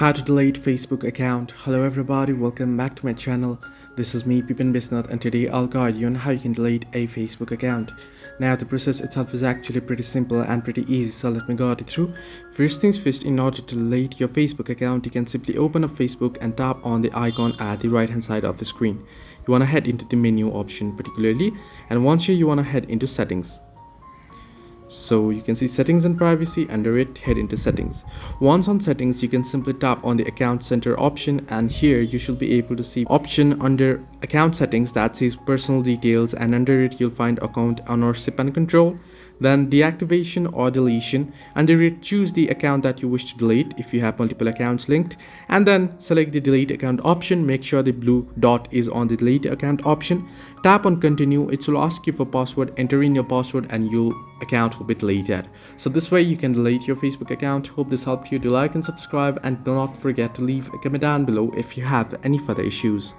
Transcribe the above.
How to delete Facebook account. Hello everybody, welcome back to my channel. This is me Pipin Bisnath, and today I'll guide you on how you can delete a Facebook account. Now the process itself is actually pretty simple and pretty easy, so let me guide you through. First things first, in order to delete your Facebook account, you can simply open up Facebook and tap on the icon at the right hand side of the screen. You want to head into the menu option particularly, and once here you want to head into settings. So you can see settings and privacy. Under it, head into settings. Once on settings, you can simply tap on the account center option, and here you should be able to see option under account settings that says personal details, and under it you'll find account ownership and control, then deactivation or deletion. Under it, choose the account that you wish to delete if you have multiple accounts linked, and then select the delete account option. Make sure the blue dot is on the delete account option. Tap on continue. It will ask you for password. Enter in your password and your account will be deleted. So this way you can delete your Facebook account. Hope this helped you. Do like and subscribe, and do not forget to leave a comment down below if you have any further issues.